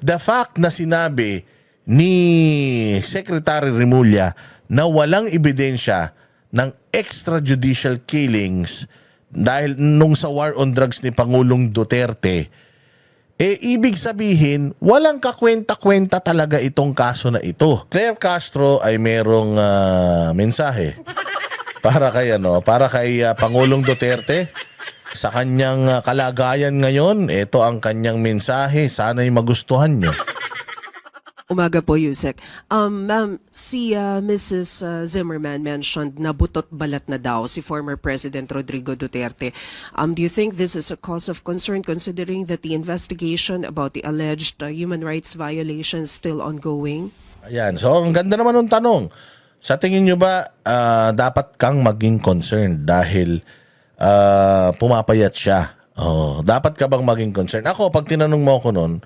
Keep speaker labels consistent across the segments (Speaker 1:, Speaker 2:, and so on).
Speaker 1: The fact na sinabi ni Secretary Remulla na walang ebidensya ng extrajudicial killings dahil nung sa war on drugs ni Pangulong Duterte, ibig sabihin, walang kakwenta-kwenta talaga itong kaso na ito. Claire Castro ay merong mensahe para kay Pangulong Duterte. Sa kanyang kalagayan ngayon, ito ang kanyang mensahe. Sana'y magustuhan nyo.
Speaker 2: Umaga po, Yusek. Ma'am, si Mrs. Zimmerman mentioned na butot balat na daw si former President Rodrigo Duterte. Do you think this is a cause of concern considering that the investigation about the alleged human rights violations still ongoing?
Speaker 1: Ayan. So, ang ganda naman ng tanong. Sa tingin nyo ba, dapat kang maging concerned dahil pumapayat siya? Dapat ka bang maging concerned? Ako, pag tinanong mo ako noon,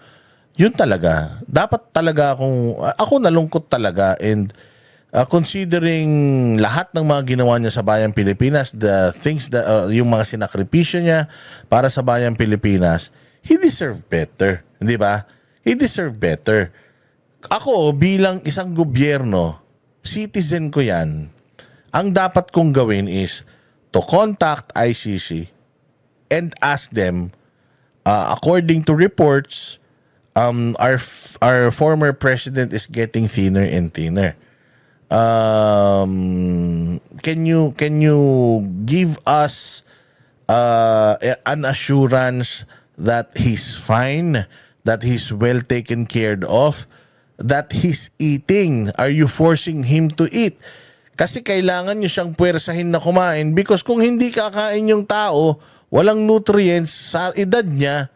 Speaker 1: yun talaga. Dapat talaga ako nalungkot talaga and considering lahat ng mga ginawa niya sa bayang Pilipinas, the things that, yung mga sinakripisyo niya para sa bayang Pilipinas, he deserved better. Hindi ba? He deserved better. Ako, bilang isang gobyerno, citizen ko yan, ang dapat kong gawin is to contact ICC and ask them, according to reports, our former president is getting thinner and thinner. Can you give us an assurance that he's fine, that he's well taken care of, that he's eating? Are you forcing him to eat? Kasi kailangan nyo siyang puwersahin na kumain because kung hindi kakain yung tao, walang nutrients sa edad niya,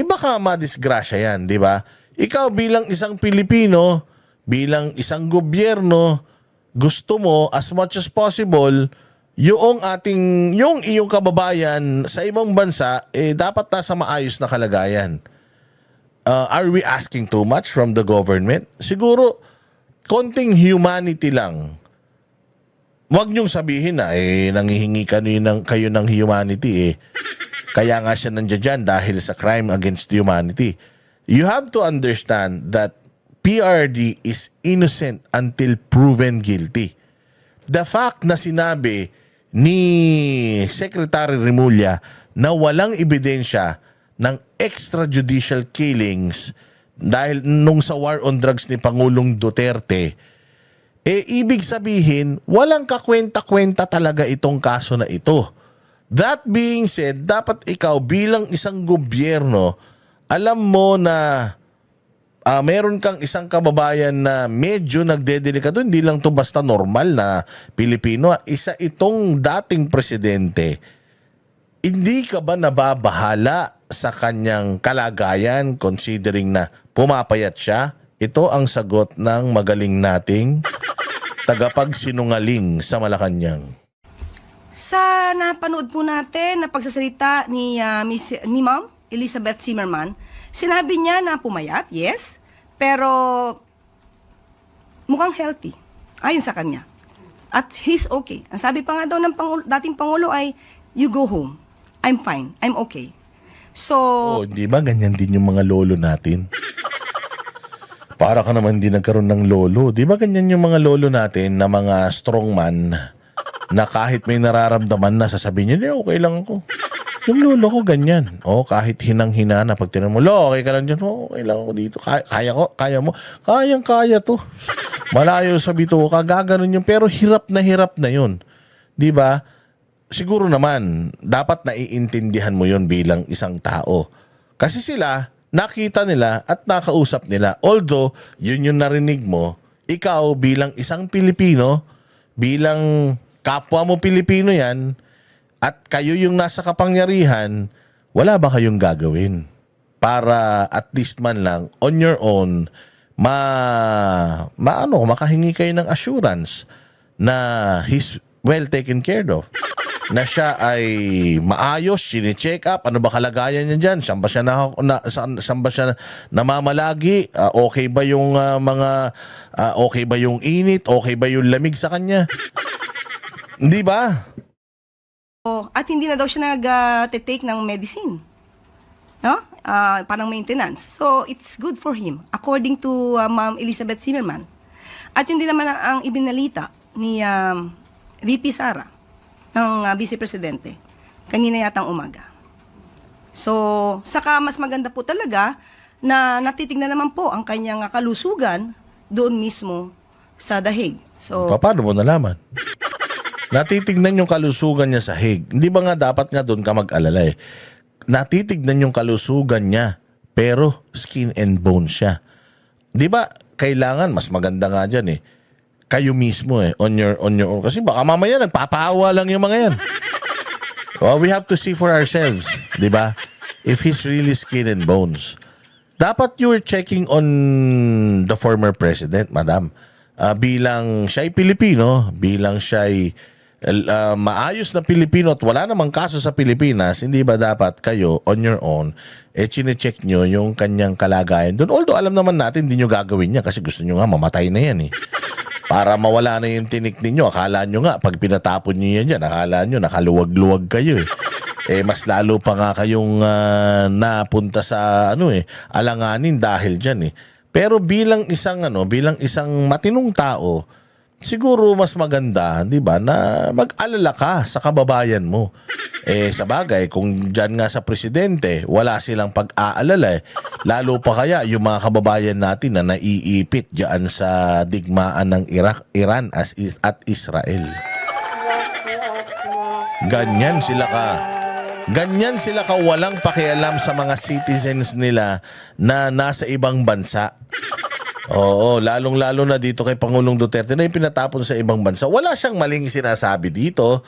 Speaker 1: baka madisgrasya yan, di ba? Ikaw bilang isang Pilipino, bilang isang gobyerno, gusto mo as much as possible, yung iyong kababayan sa ibang bansa, dapat nasa maayos na kalagayan. Are we asking too much from the government? Siguro, konting humanity lang. Huwag niyong sabihin na, nangihingi kayo ng humanity, kaya nga siya nandiyan dyan dahil sa crime against humanity. You have to understand that PRD is innocent until proven guilty. The fact na sinabi ni Secretary Remulla na walang ebidensya ng extrajudicial killings dahil nung sa war on drugs ni Pangulong Duterte, ibig sabihin, walang kakwenta-kwenta talaga itong kaso na ito. That being said, dapat ikaw bilang isang gobyerno, alam mo na meron kang isang kababayan na medyo nagdedelikado. Hindi lang to basta normal na Pilipino. Isa itong dating presidente. Hindi ka ba nababahala sa kanyang kalagayan considering na pumapayat siya? Ito ang sagot ng magaling nating tagapagsinungaling sa Malacanang.
Speaker 3: Sa napanood po natin na pagsasalita ni Ma'am Elizabeth Zimmerman, sinabi niya na pumayat, yes, pero mukhang healthy, ayon sa kanya. At he's okay. Ang sabi pa nga daw ng dating Pangulo ay, you go home. I'm fine. I'm okay. So,
Speaker 1: di ba ganyan din yung mga lolo natin? Para ka naman hindi nagkaroon ng lolo. Di ba ganyan yung mga lolo natin na mga strongman na kahit may nararamdaman na sasabihin niya, okay lang ako. Yung lolo ko ganyan. Kahit hinang-hina na pag tinanong mo, okay ka lang dyan? Okay lang ako dito. Kaya mo? Kayang-kaya to. Malayo sa bituka, gaganon yun. Pero hirap na yun. Di ba? Siguro naman, dapat naiintindihan mo yun bilang isang tao. Kasi sila, nakita nila at nakausap nila. Although, yun yung narinig mo, ikaw bilang isang Pilipino, bilang kapwa mo Pilipino yan, at kayo yung nasa kapangyarihan, wala ba kayong gagawin? Para at least man lang, on your own, makahingi kayo ng assurance na he's well taken care of. Na siya ay maayos, sine-check up, ano ba kalagayan niya dyan? Saan ba siya namamalagi? Okay ba yung okay ba yung init? Okay ba yung lamig sa kanya? Hindi ba?
Speaker 3: at hindi na daw siya nag-take ng medicine. No? parang maintenance. So, it's good for him, according to Ma'am Elizabeth Zimmerman. At yun din naman ang ibinalita ni VP Sara ng Vice Presidente kanina yatang umaga. So, saka mas maganda po talaga na natitignan naman po ang kanyang kalusugan doon mismo sa Dahig. So,
Speaker 1: Paano mo nalaman? Natitignan yung kalusugan niya sa Hague. Hindi ba nga dapat nga doon ka mag-alala eh? Natitignan yung kalusugan niya, pero skin and bone siya. Di ba, kailangan, mas maganda nga dyan eh, kayo mismo eh, on your own. Kasi baka mamaya nagpapaawa lang yung mga yan. Well, we have to see for ourselves, di ba? If he's really skin and bones. Dapat you were checking on the former president, madam. Bilang siya'y Pilipino, bilang siya'y maayos na Pilipino at wala namang kaso sa Pilipinas, hindi ba dapat kayo on your own chine-check nyo yung kanyang kalagayan doon? Although alam naman natin hindi nyo gagawin niya kasi gusto nyo nga mamatay na yan eh. Para mawala na yung tinik ninyo. Akala nyo nga pag pinatapon nyo yan dyan, akala nyo nakaluwag-luwag kayo eh. Mas lalo pa nga kayong napunta sa alanganin dahil dyan eh. Pero bilang isang matinong tao, siguro mas maganda, 'di ba, na mag-alala ka sa kababayan mo. Sa bagay, kung diyan nga sa presidente, wala silang pag-aalala lalo pa kaya yung mga kababayan natin na naiipit diyan sa digmaan ng Iran at Israel. Ganyan sila ka walang pakialam sa mga citizens nila na nasa ibang bansa. Oo, lalong-lalo na dito kay Pangulong Duterte na yung pinatapon sa ibang bansa. Wala siyang maling sinasabi dito.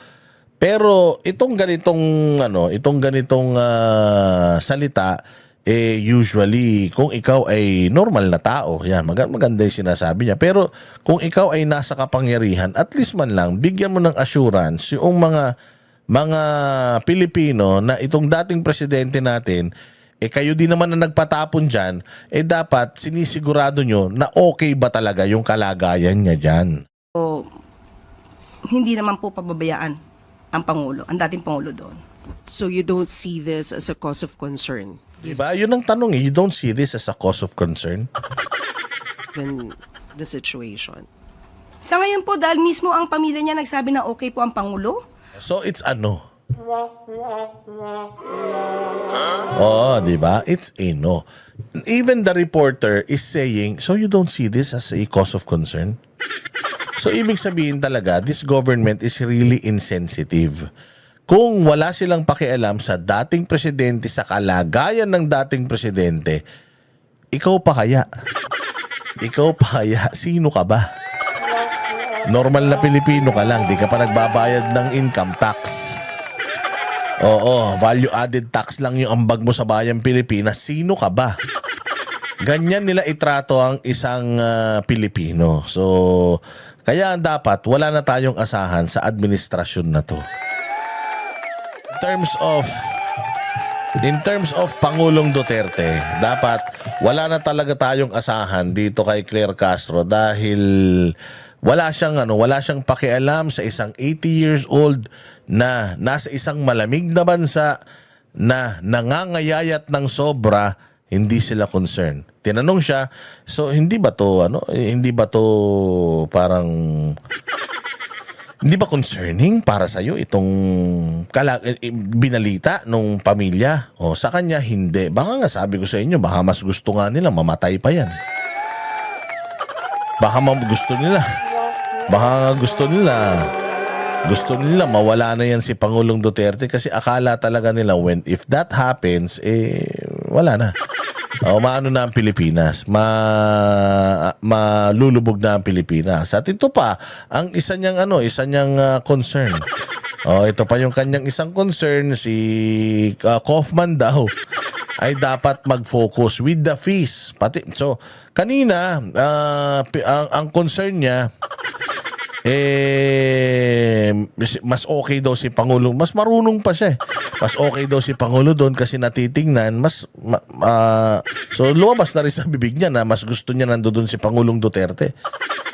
Speaker 1: Pero itong ganitong salita, usually kung ikaw ay normal na tao, yan, maganda yung sinasabi niya. Pero kung ikaw ay nasa kapangyarihan, at least man lang, bigyan mo ng assurance yung mga Pilipino na itong dating presidente natin, kayo din naman na nagpatapon dyan, dapat sinisigurado nyo na okay ba talaga yung kalagayan niya dyan.
Speaker 3: so hindi naman po pababayaan ang Pangulo, ang dating Pangulo doon.
Speaker 2: So you don't see this as a cause of concern
Speaker 1: Diba? Yun ang tanong eh. You don't see this as a cause of concern?
Speaker 2: given the situation?
Speaker 3: Sa ngayon po, dahil mismo ang pamilya niya nagsabi na okay po ang Pangulo,
Speaker 1: So it's Oh, di ba? It's a no. Even the reporter is saying, so you don't see this as a cause of concern? So ibig sabihin talaga, this government is really insensitive. Kung wala silang pakialam sa dating presidente, sa kalagayan ng dating presidente, ikaw pa kaya? Ikaw pa kaya? Sino ka ba? Normal na Pilipino ka lang, di ka pa nagbabayad ng income tax. Oo, value added tax lang yung ambag mo sa bayang Pilipinas. Sino ka ba? Ganyan nila itrato ang isang Pilipino. So, kaya dapat wala na tayong asahan sa administrasyon na to. In terms of Pangulong Duterte, dapat wala na talaga tayong asahan dito kay Claire Castro dahil wala siyang pakialam sa isang 80 years old na nasa isang malamig na bansa na nangangayayat ng sobra, hindi sila concerned. Tinanong siya, so hindi ba to parang hindi ba concerning para sa iyo itong binalita nung pamilya? O sa kanya hindi. Baka nga sabi ko sa inyo, baka mas gusto nga nila mamatay pa yan. Baka gusto nila mawala na yan si Pangulong Duterte kasi akala talaga nila if that happens, wala na. Maano na ang Pilipinas. Malulubog na ang Pilipinas. At ito pa, ang isa niyang concern. Ito pa yung kanyang isang concern, si Kaufman daw ay dapat mag-focus with the fees. So, kanina, ang concern niya, mas okay daw si Pangulo. Mas marunong pa siya. Mas okay daw si Pangulo doon kasi natitingnan. So, lumabas na rin sa bibig niya na mas gusto niya nandoon si Pangulong Duterte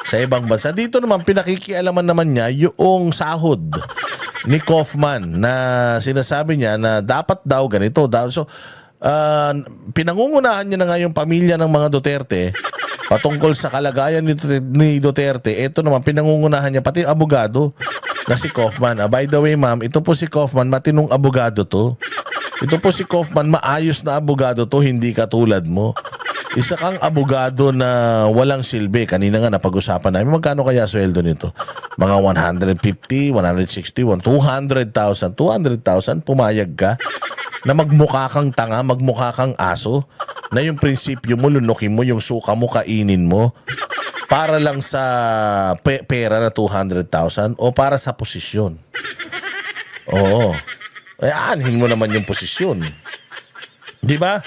Speaker 1: sa ibang bansa. Dito naman, pinakikialaman naman niya yung sahod ni Kaufman na sinasabi niya na dapat daw ganito. So, pinangungunahan niya na nga yung pamilya ng mga Duterte patungkol sa kalagayan ni Duterte. Ito naman, pinangungunahan niya pati abogado na si Kaufman. By the way, ma'am, ito po si Kaufman, matinong abogado to. Ito po si Kaufman, maayos na abogado to, hindi katulad mo. Isa kang abogado na walang silbi. Kanina nga napag-usapan namin, magkano kaya sweldo nito? Mga 150, 160, 200,000. 200,000, pumayag ka na magmukha kang tanga, magmukha kang aso, na yung prinsipyo mo, lunukin mo, yung suka mo, kainin mo, para lang sa pera na 200,000 o para sa posisyon. Oo. Aanhin mo naman yung posisyon. Di ba?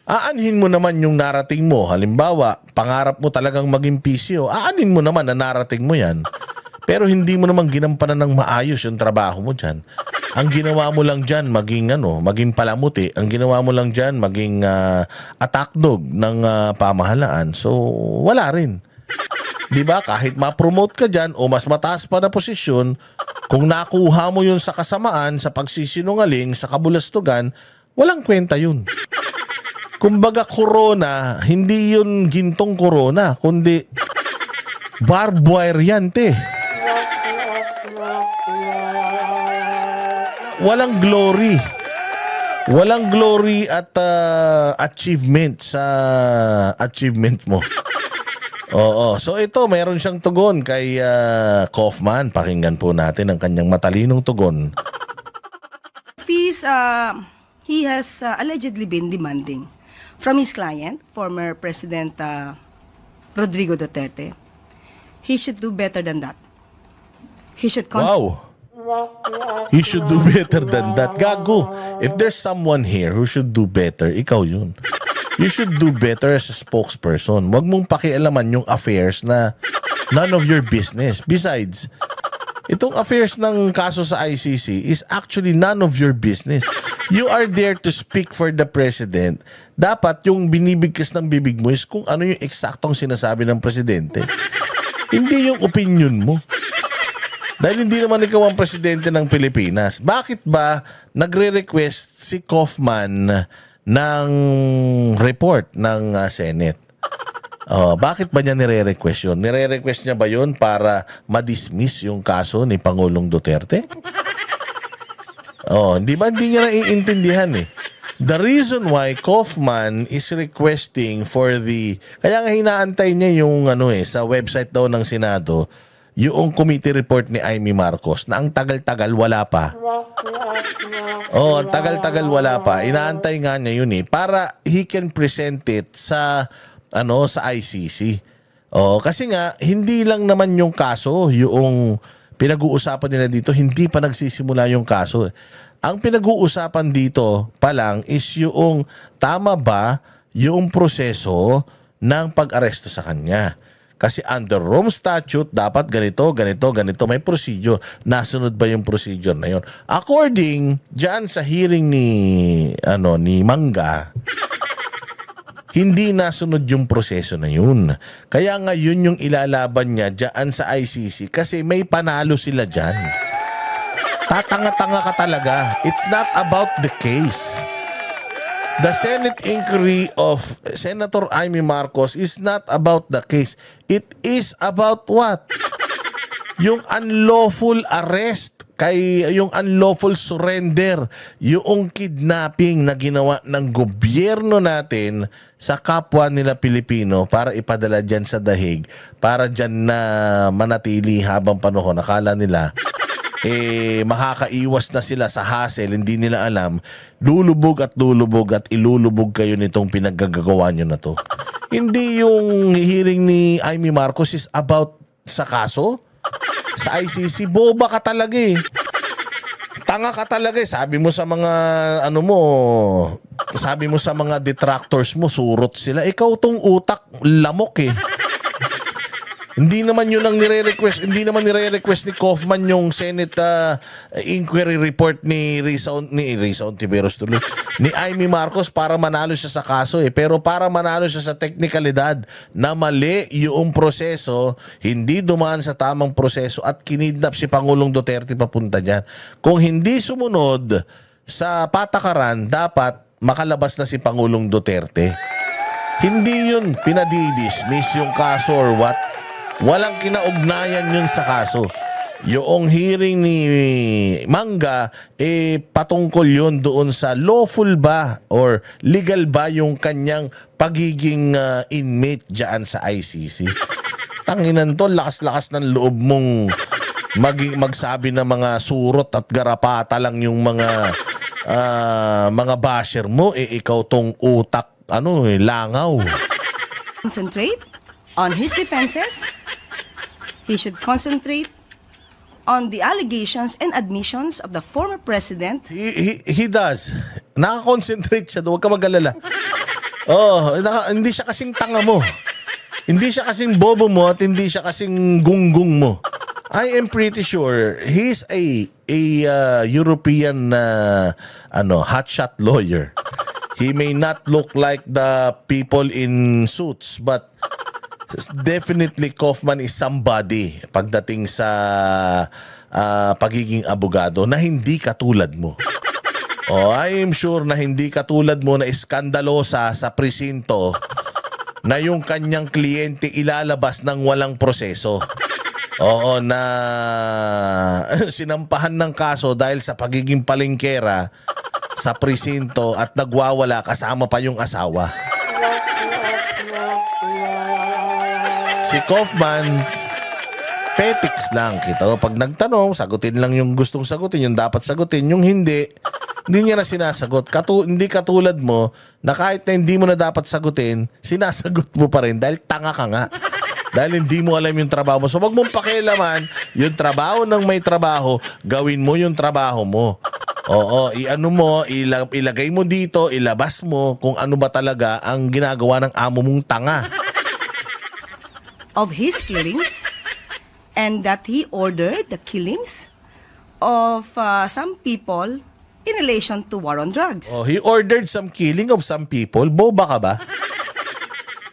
Speaker 1: Aanhin mo naman yung narating mo. Halimbawa, pangarap mo talagang maging PCO, aanhin mo naman na narating mo yan. Pero hindi mo naman ginampanan ng maayos yung trabaho mo dyan. Ang ginawa mo lang dyan, maging palamuti. Ang ginawa mo lang dyan, maging attack dog ng pamahalaan. So, wala rin. Di ba? Kahit ma-promote ka dyan o mas mataas pa na posisyon, kung nakuha mo yun sa kasamaan, sa pagsisinungaling, sa kabulastugan, walang kwenta yun. Kumbaga, corona, hindi yun gintong corona, kundi barbed wire yan, te. Walang glory. Walang glory at achievement sa achievement mo. Oo. So ito, mayroon siyang tugon kay Kaufman. Pakinggan po natin ang kanyang matalinong tugon.
Speaker 3: Fees he has allegedly been demanding from his client, former President Rodrigo Duterte. He should do better than that. He should
Speaker 1: Wow. He should do better than that. Gago. If there's someone here who should do better, ikaw yun. You should do better as a spokesperson. Huwag mong pakialaman yung affairs na none of your business. Besides, itong affairs ng kaso sa ICC is actually none of your business. You are there to speak for the president. Dapat yung binibigkas ng bibig mo is kung ano yung eksaktong sinasabi ng presidente. Hindi yung opinion mo. Dahil hindi naman ikaw ang presidente ng Pilipinas. Bakit ba nagre-request si Kaufman ng report ng Senate? Bakit ba niya nire-request yun? Nire-request niya ba yun para ma-dismiss yung kaso ni Pangulong Duterte? Hindi ba hindi niya naiintindihan eh. The reason why Kaufman is requesting for kaya nga hinaantay niya yung sa website daw ng Senado, yung committee report ni Amy Marcos na ang tagal-tagal wala pa. Ang tagal-tagal wala pa. Inaantay nga niya yun eh para he can present it sa ICC. Kasi nga hindi lang naman yung kaso, yung pinag-uusapan nila dito, hindi pa nagsisimula yung kaso. Ang pinag-uusapan dito pa lang is yung tama ba yung proseso ng pag-aresto sa kanya. Kasi under Rome Statute, dapat ganito, may procedure. Nasunod ba yung procedure na yun? According dyan sa hearing ni Mangga, hindi nasunod yung proseso na yun. Kaya nga yun yung ilalaban niya dyan sa ICC kasi may panalo sila dyan. Tatanga-tanga ka talaga. It's not about the case. The Senate inquiry of Senator Amy Marcos is not about the case. It is about what? Yung unlawful arrest, yung unlawful surrender, yung kidnapping na ginawa ng gobyerno natin sa kapwa nila Pilipino para ipadala dyan sa dahig, para dyan na manatili habang panahon. Akala nila, makakaiwas na sila sa hassle, hindi nila alam, lulubog at ilulubog kayo nitong pinaggagawa nyo na to. Hindi yung hearing ni Amy Marcos is about sa kaso, sa ICC. Boba ka talaga eh. Tanga ka talaga eh. Sabi mo sa mga sabi mo sa mga detractors mo, surot sila. Ikaw tong utak, lamok eh. Hindi naman yun ang nire-request. Hindi naman nire-request ni Kaufman yung Senate inquiry report ni Risa Ontiveros tuloy. Ni Amy Marcos para manalo siya sa kaso eh. Pero para manalo siya sa teknikalidad na mali yung proseso, hindi dumaan sa tamang proseso at kinidnap si Pangulong Duterte papunta dyan. Kung hindi sumunod sa patakaran, dapat makalabas na si Pangulong Duterte. Hindi yun pinadidismiss yung kaso or what. Walang kinaugnayan yun sa kaso. Yung hearing ni Mangga, patungkol yun doon sa lawful ba or legal ba yung kanyang pagiging inmate dyan sa ICC. Tanginan to, lakas-lakas ng loob mong magsabi ng mga surot at garapata lang yung mga basher mo. Ikaw tong utak, langaw.
Speaker 3: Concentrate on his defenses. He should concentrate on the allegations and admissions of the former president.
Speaker 1: He does. Nakakonsentrate siya doon. Huwag ka mag-alala. Hindi siya kasing tanga mo. Hindi siya kasing bobo mo at hindi siya kasing gunggong mo. I am pretty sure he's a European hotshot lawyer. He may not look like the people in suits, but definitely Kaufman is somebody pagdating sa pagiging abogado na hindi katulad mo. I am sure na hindi katulad mo na iskandalosa sa presinto na yung kanyang kliyente ilalabas ng walang proseso. Na sinampahan ng kaso dahil sa pagiging palengkera sa presinto at nagwawala kasama pa yung asawa. Si Kaufman, petics lang. Kita, pag nagtanong, sagutin lang yung gustong sagutin, yung dapat sagutin. Yung hindi niya na sinasagot. Hindi katulad mo na kahit na hindi mo na dapat sagutin, sinasagot mo pa rin dahil tanga ka nga. Dahil hindi mo alam yung trabaho mo. So wag mong pakialaman yung trabaho ng may trabaho, gawin mo yung trabaho mo. Ilagay mo dito, ilabas mo kung ano ba talaga ang ginagawa ng amo mong tanga.
Speaker 3: Of his killings, and that he ordered the killings of some people in relation to war on drugs.
Speaker 1: He ordered some killing of some people. Boba ka ba?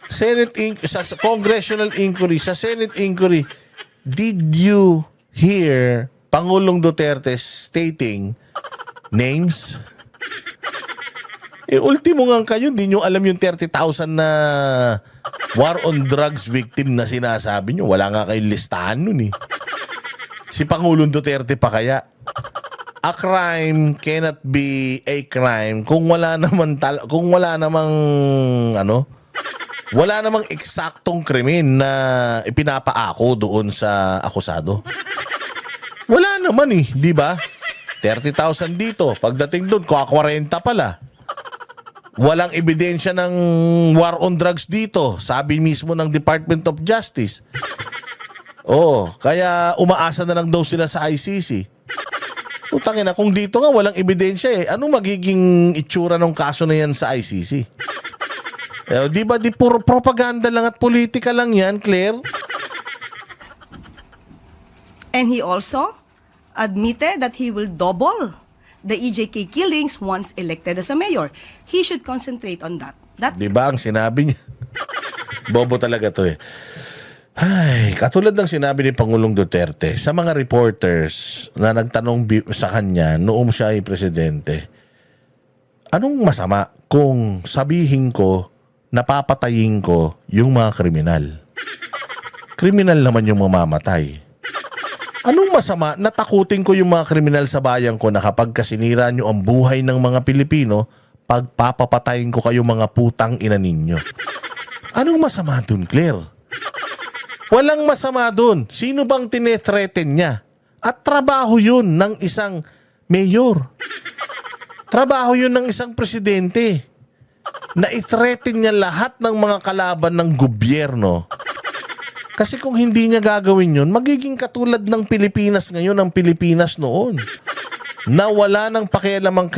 Speaker 1: Sa congressional inquiry, sa Senate inquiry, did you hear Pangulong Duterte stating names? Ultimo nga kayo, hindi nyo alam yung 30,000 na war on drugs victim na sinasabi nyo. Wala nga kayong listahan nun . Si Pangulong Duterte pa kaya? A crime cannot be a crime kung wala namang eksaktong krimen na ipinapaako doon sa akusado. Wala naman di ba? 30,000 dito. Pagdating doon, 40 pala. Walang ebidensya ng war on drugs dito. Sabi mismo ng Department of Justice. Kaya umaasa na lang daw sila sa ICC. Utangin na, kung dito nga walang ebidensya anong magiging itsura ng kaso na yan sa ICC? Di ba puro propaganda lang at politika lang yan, Claire?
Speaker 3: And he also admitted that he will double the EJK killings once elected as a mayor. He should concentrate on that.
Speaker 1: Di ba ang sinabi niya? Bobo talaga to . Ay, katulad ng sinabi ni Pangulong Duterte sa mga reporters na nagtanong sa kanya noong siya ay presidente, anong masama kung sabihin ko napapatayin ko yung mga kriminal? Kriminal naman yung mamamatay. Anong masama na takutin ko yung mga kriminal sa bayan ko na kapag kasinira nyo ang buhay ng mga Pilipino, pagpapapatayin ko kayo mga putang ina ninyo? Anong masama dun, Claire? Walang masama dun. Sino bang tinethreaten niya? At trabaho yun ng isang mayor. Trabaho yun ng isang presidente. Na i-threaten niya lahat ng mga kalaban ng gobyerno. Kasi kung hindi niya gagawin yun, magiging katulad ng Pilipinas ngayon, ang Pilipinas noon. Na wala nang pakialam ang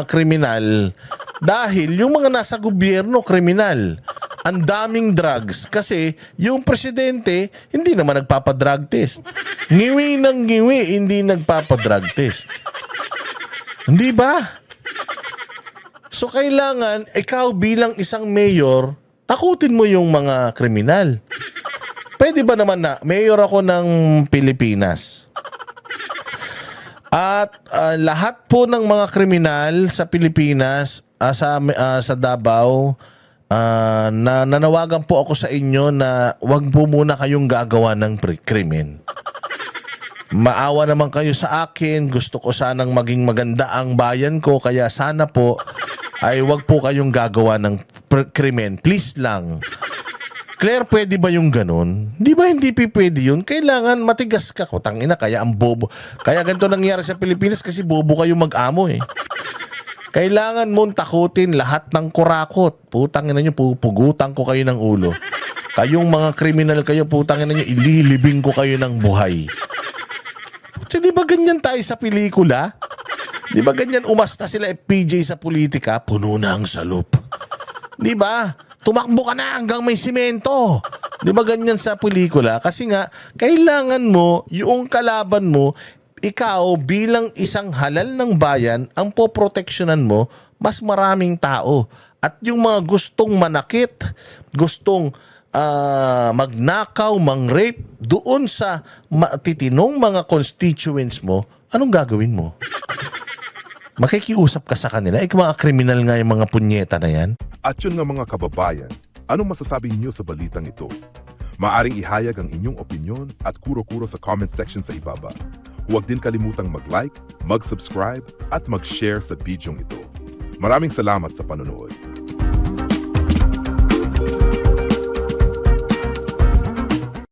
Speaker 1: kriminal dahil yung mga nasa gobyerno, kriminal. Ang daming drugs kasi yung presidente hindi naman nagpapadrug test. Ngiwi ng ngiwi, hindi nagpapadrug test. Hindi ba? So kailangan ikaw bilang isang mayor, takutin mo yung mga kriminal. Pwede ba naman na mayor ako ng Pilipinas? At lahat po ng mga kriminal sa Pilipinas sa Davao, na nanawagan po ako sa inyo na wag po muna kayong gagawa ng krimen. Maawa naman kayo sa akin. Gusto ko sanang maging maganda ang bayan ko. Kaya sana po ay wag po kayong gagawa ng krimen. Please lang. Claire, pwede ba yung ganun? Di ba hindi pwede yun? Kailangan matigas ka. Tangina, kaya ang bobo. Kaya ganito nangyari sa Pilipinas kasi bobo kayo mag-amo eh. Kailangan mong takutin lahat ng kurakot. Putangin na nyo, pupugutan ko kayo ng ulo. Kayong mga kriminal kayo, putangin na nyo, ililibing ko kayo ng buhay. Kasi di ba ganyan tayo sa pelikula? Di ba ganyan umasta sila FPJ sa politika? Puno na ang salup. Di ba? Tumakbo ka na hanggang may simento. Di ba ganyan sa pelikula? Kasi nga, kailangan mo, yung kalaban mo, ikaw bilang isang halal ng bayan, ang poproteksyonan mo, mas maraming tao. At yung mga gustong manakit, gustong magnakaw, mangrape, doon sa titinong mga constituents mo, anong gagawin mo? Makikiusap ka sa kanila. Mga kriminal nga yung mga punyeta na yan.
Speaker 4: At yun nga mga kababayan, anong masasabi niyo sa balitang ito? Maaring ihayag ang inyong opinyon at kuro-kuro sa comment section sa ibaba. Huwag din kalimutang mag-like, mag-subscribe at mag-share sa bidyong ito. Maraming salamat sa panonood.